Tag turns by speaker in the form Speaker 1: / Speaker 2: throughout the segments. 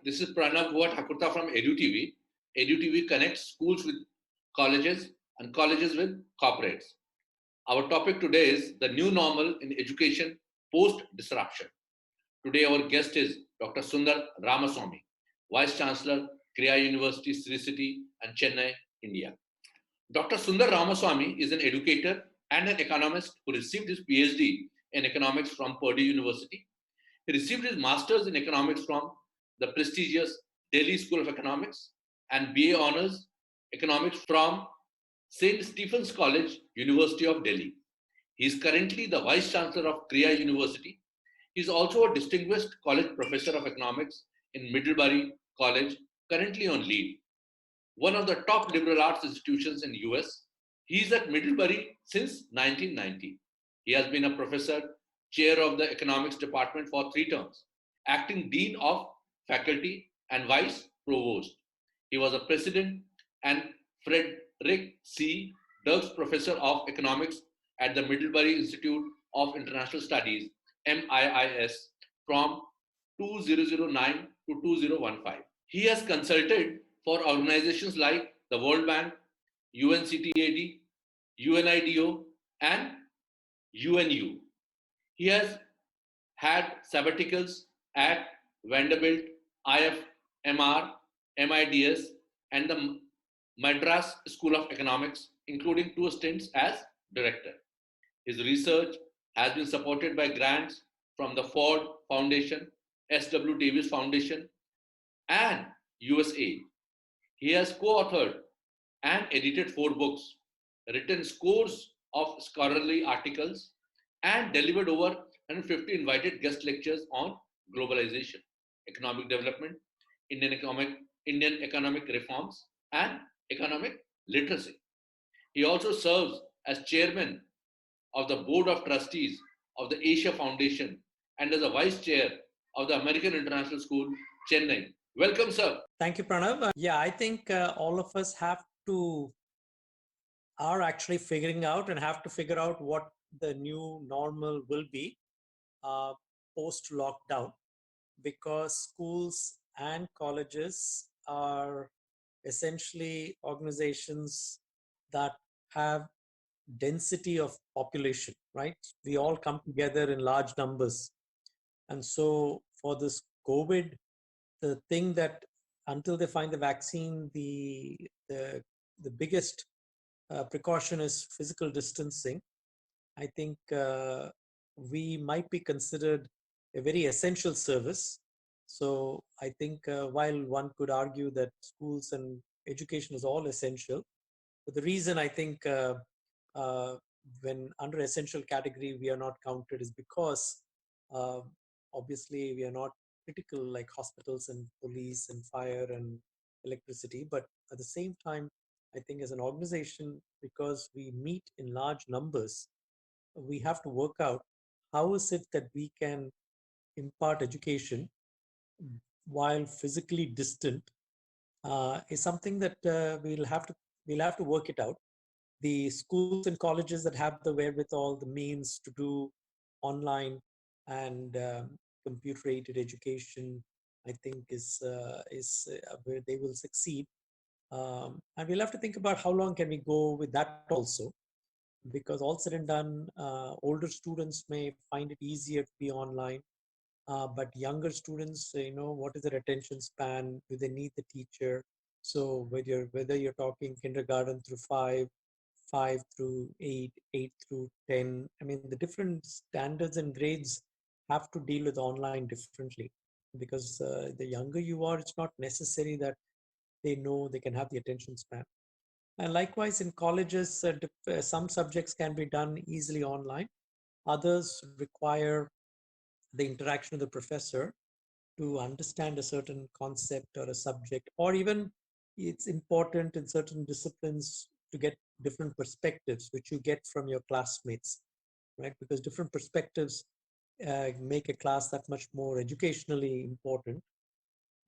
Speaker 1: this is Pranav Thakurta from EduTV. EduTV connects schools with colleges and colleges with corporates. Our topic today is the new normal in education post disruption. Today, our guest is Dr. Sunder Ramaswamy, Vice Chancellor KREA University, Sri City, and Chennai, India. Dr. Sunder Ramaswamy is an educator and an economist who received his PhD in economics from Purdue University. He received his master's in economics from the prestigious Delhi School of Economics and BA Honours Economics from St. Stephen's College, University of Delhi. He is currently the Vice Chancellor of KREA University. He is also a distinguished college professor of economics in Middlebury College, currently on leave, one of the top liberal arts institutions in the US. He is at Middlebury since 1990. He has been a professor, chair of the economics department for 3 terms, acting dean of faculty and vice provost. He was a president and Frederick C. Dirks Professor of Economics at the Middlebury Institute of International Studies, MIIS, from 2009 to 2015. He has consulted for organizations like the World Bank, UNCTAD, UNIDO, and UNU. He has had sabbaticals at Vanderbilt, IFMR, MIDS, and the Madras School of Economics, including 2 stints as director. His research has been supported by grants from the Ford Foundation, S.W. Davis Foundation, and USAID. He has co-authored and edited 4 books, written scores of scholarly articles, and delivered over 150 invited guest lectures on globalization, economic development, Indian economic reforms, and economic literacy. He also serves as chairman of the Board of Trustees of the Asia Foundation and as a vice chair of the American International School, Chennai. Welcome, sir.
Speaker 2: Thank you, Pranav. Yeah, I think all of us are actually figuring out and have to figure out what the new normal will be post lockdown, because schools and colleges are essentially organizations that have density of population, right? We all come together in large numbers. And so for this COVID, the thing that until they find the vaccine, the biggest precaution is physical distancing. I think we might be considered a very essential service. So I think while one could argue that schools and education is all essential, but the reason I think when under essential category we are not counted is because uh, obviously we are not critical like hospitals and police and fire and electricity. But at the same time, I think as an organization, because we meet in large numbers, we have to work out how is it that we can impart education while physically distant is something that we'll have to work it out. The schools and colleges that have the wherewithal, the means to do online and computer aided education, I think is where they will succeed. And we'll have to think about how long can we go with that also, because all said and done, older students may find it easier to be online. But younger students, what is their attention span? Do they need the teacher? So whether you're talking kindergarten through 5 through 8, 8 through 10, I mean, the different standards and grades have to deal with online differently, because the younger you are, it's not necessary that they know they can have the attention span. And likewise in colleges, some subjects can be done easily online. Others require the interaction of the professor to understand a certain concept or a subject, or even it's important in certain disciplines to get different perspectives, which you get from your classmates, right? Because different perspectives make a class that much more educationally important.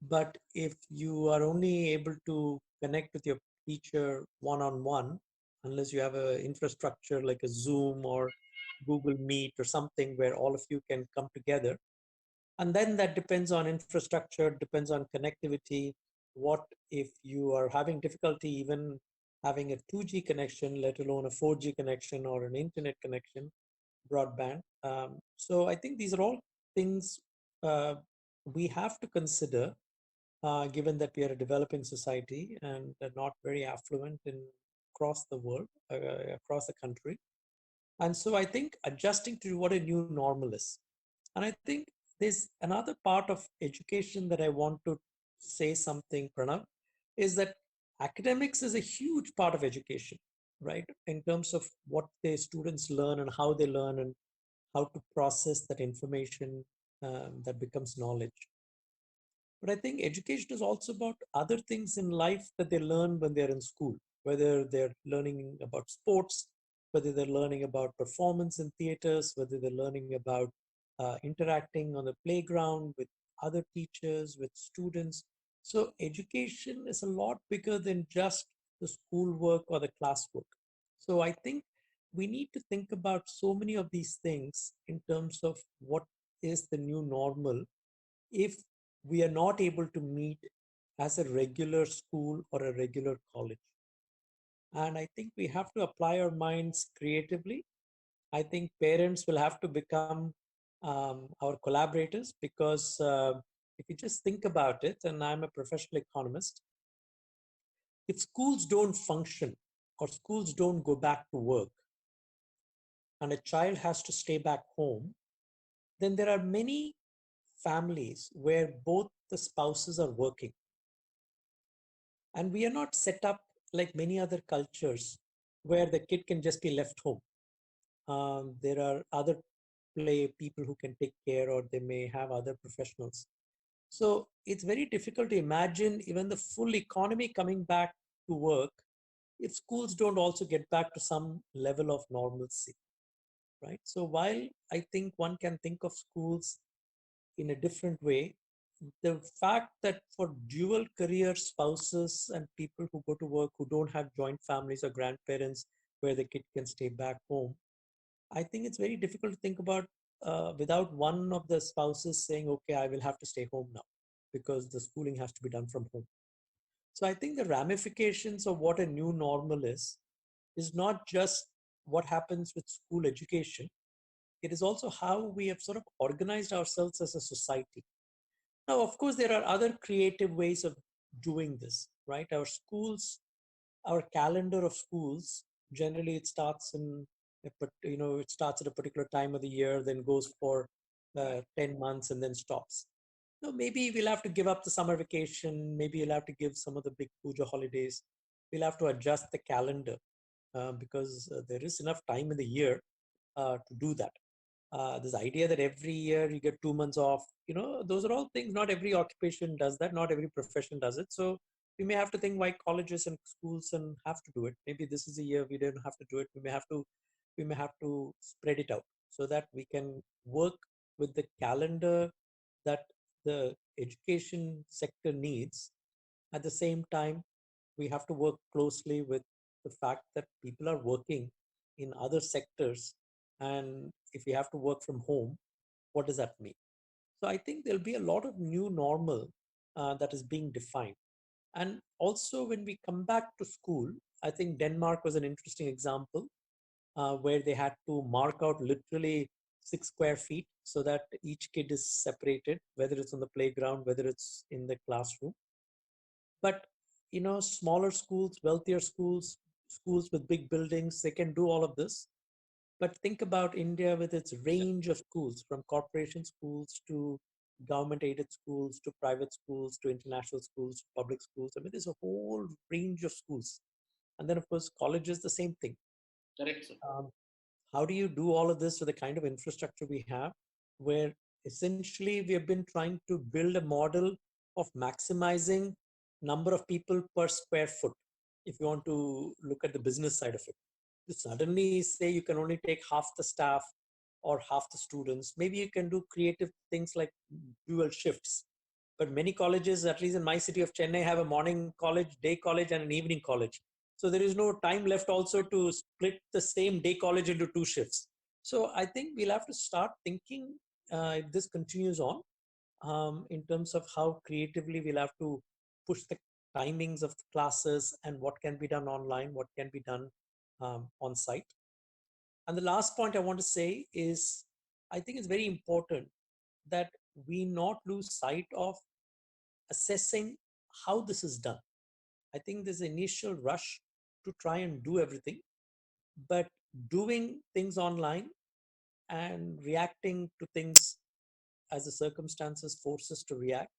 Speaker 2: But if you are only able to connect with your teacher one-on-one, unless you have an infrastructure like a Zoom or Google Meet or something where all of you can come together, And then that depends on infrastructure, depends on connectivity. What if you are having difficulty even having a 2G connection, let alone a 4G connection or an internet connection, broadband? So I think these are all things uh, we have to consider, given that we are a developing society and not very affluent in across the world, across the country. And so I think adjusting to what a new normal is. And I think there's another part of education that I want to say something, Pranav, is that academics is a huge part of education, right? In terms of what the students learn and how they learn and how to process that information that becomes knowledge. But I think education is also about other things in life that they learn when they're in school, whether they're learning about sports, whether they're learning about performance in theaters, whether they're learning about interacting on the playground with other teachers, with students. So education is a lot bigger than just the schoolwork or the classwork. So I think we need to think about so many of these things in terms of what is the new normal if we are not able to meet as a regular school or a regular college. And I think we have to apply our minds creatively. I think parents will have to become our collaborators because if you just think about it, and I'm a professional economist, if schools don't function or schools don't go back to work and a child has to stay back home, then there are many families where both the spouses are working. And we are not set up like many other cultures where the kid can just be left home. There are other play people who can take care, or they may have other professionals. So it's very difficult to imagine even the full economy coming back to work if schools don't also get back to some level of normalcy, right? So while I think one can think of schools in a different way, the fact that for dual career spouses and people who go to work who don't have joint families or grandparents where the kid can stay back home, I think it's very difficult to think about without one of the spouses saying, okay, I will have to stay home now because the schooling has to be done from home. So I think the ramifications of what a new normal is not just what happens with school education. It is also how we have sort of organized ourselves as a society. Now, of course, there are other creative ways of doing this, right? Our schools, our calendar of schools, generally it starts it starts at a particular time of the year, then goes for 10 months and then stops. So maybe we'll have to give up the summer vacation. Maybe you'll have to give some of the big puja holidays. We'll have to adjust the calendar because there is enough time in the year to do that. This idea that every year you get 2 months off, those are all things. Not every occupation does that. Not every profession does it. So we may have to think why colleges and schools and have to do it. Maybe this is a year we don't have to do it. We may have to spread it out so that we can work with the calendar that the education sector needs. At the same time, we have to work closely with the fact that people are working in other sectors. And if we have to work from home, what does that mean? So I think there'll be a lot of new normal that is being defined. And also, when we come back to school, I think Denmark was an interesting example where they had to mark out literally 6 square feet so that each kid is separated, whether it's on the playground, whether it's in the classroom. But smaller schools, wealthier schools, schools with big buildings, they can do all of this. But think about India with its range of schools, from corporation schools to government aided schools to private schools to international schools to public schools. I mean, there's a whole range of schools. And then, of course, colleges, the same thing.
Speaker 1: Correct, sir.
Speaker 2: How do you do all of this with the kind of infrastructure we have, where essentially we have been trying to build a model of maximizing number of people per square foot, if you want to look at the business side of it. To suddenly say you can only take half the staff or half the students, maybe you can do creative things like dual shifts. But many colleges, at least in my city of Chennai, have a morning college, day college, and an evening college. So there is no time left also to split the same day college into 2 shifts. So I think we'll have to start thinking if this continues on, in terms of how creatively we'll have to push the timings of the classes and what can be done online, what can be done on site. And the last point I want to say is I think it's very important that we not lose sight of assessing how this is done. I think there's an initial rush to try and do everything, but doing things online and reacting to things as the circumstances force us to react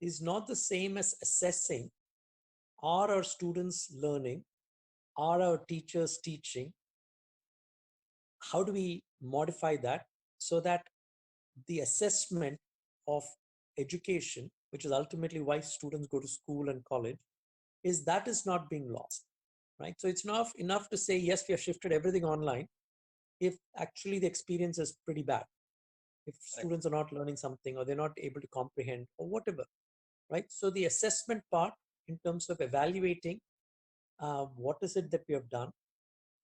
Speaker 2: is not the same as assessing, are our students learning, are our teachers teaching, how do we modify that so that the assessment of education, which is ultimately why students go to school and college, is not being lost, right? So it's not enough to say, yes, we have shifted everything online if actually the experience is pretty bad, if students are not learning something or they're not able to comprehend or whatever, right? So the assessment part in terms of evaluating what is it that we have done,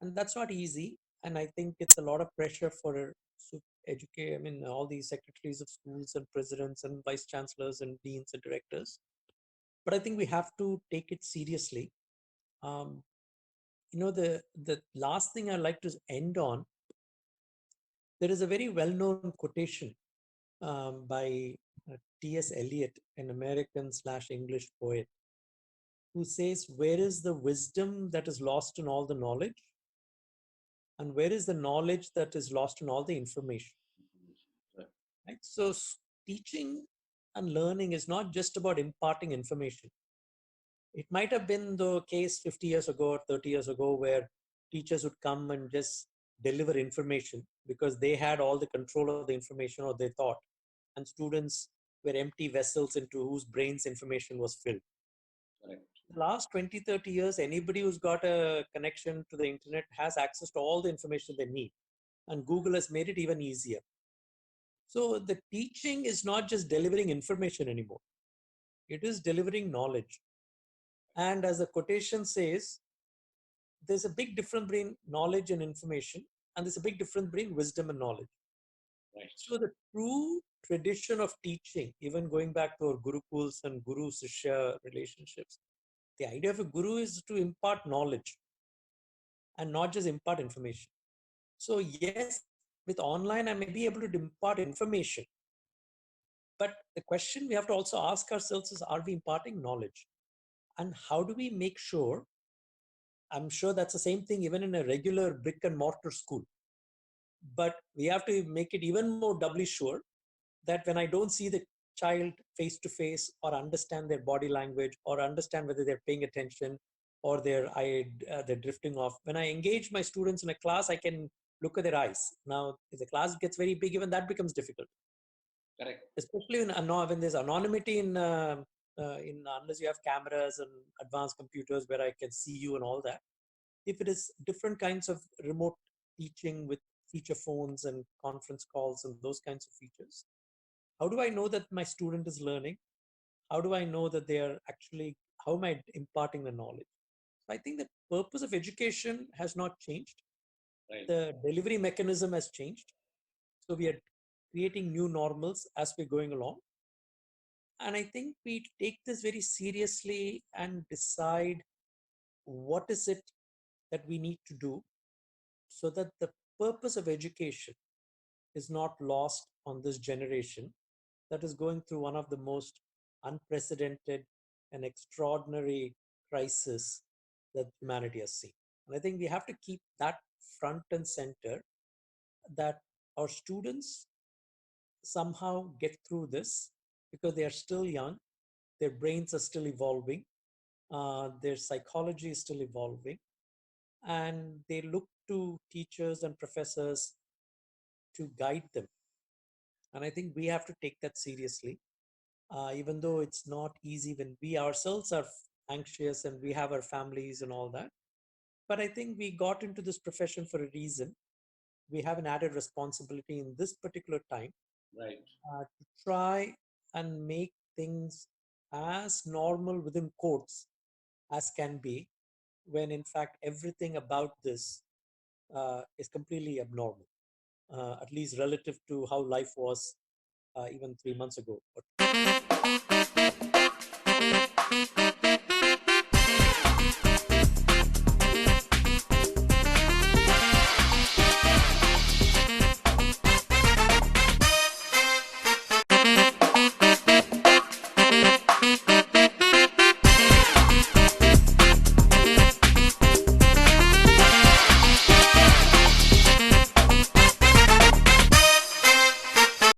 Speaker 2: and that's not easy. And I think it's a lot of pressure for educate. I mean, all these secretaries of schools and presidents and vice chancellors and deans and directors. But I think we have to take it seriously. Um, the last thing I'd like to end on. There is a very well-known quotation by T.S. Eliot, an American/English poet, who says, "Where is the wisdom that is lost in all the knowledge? And where is the knowledge that is lost in all the information?" Right? So teaching and learning is not just about imparting information. It might have been the case 50 years ago or 30 years ago where teachers would come and just deliver information because they had all the control of the information or they thought, and students were empty vessels into whose brains information was filled.
Speaker 1: Correct.
Speaker 2: The last 20, 30 years, anybody who's got a connection to the internet has access to all the information they need. And Google has made it even easier. So the teaching is not just delivering information anymore. It is delivering knowledge. And as the quotation says, there's a big difference between knowledge and information, and there's a big difference between wisdom and knowledge.
Speaker 1: Right.
Speaker 2: So the true tradition of teaching, even going back to our gurukuls and guru-shishya relationships, the idea of a guru is to impart knowledge and not just impart information. So yes, with online, I may be able to impart information, but the question we have to also ask ourselves is, are we imparting knowledge? And how do we make sure? I'm sure that's the same thing even in a regular brick and mortar school. But we have to make it even more doubly sure that when I don't see the child face to face or understand their body language or understand whether they're paying attention or they're drifting off, when I engage my students in a class, I can look at their eyes. Now, if the class gets very big, even that becomes difficult.
Speaker 1: Correct.
Speaker 2: Especially when there's anonymity in unless you have cameras and advanced computers where I can see you and all that. If it is different kinds of remote teaching with feature phones and conference calls and those kinds of features, how do I know that my student is learning? How do I know that they are actually, how am I imparting the knowledge? So I think the purpose of education has not changed.
Speaker 1: Right.
Speaker 2: The delivery mechanism has changed. So we are creating new normals as we're going along. And I think we take this very seriously and decide what is it that we need to do so that the purpose of education is not lost on this generation that is going through one of the most unprecedented and extraordinary crisis that humanity has seen. And I think we have to keep that front and center, that our students somehow get through this because they are still young, their brains are still evolving, their psychology is still evolving, and they look to teachers and professors to guide them. And I think we have to take that seriously, even though it's not easy when we ourselves are anxious and we have our families and all that. But I think we got into this profession for a reason. We have an added responsibility in this particular time,
Speaker 1: Right.
Speaker 2: to try and make things as normal within quotes as can be, when in fact everything about this is completely abnormal, at least relative to how life was even 3 months ago. But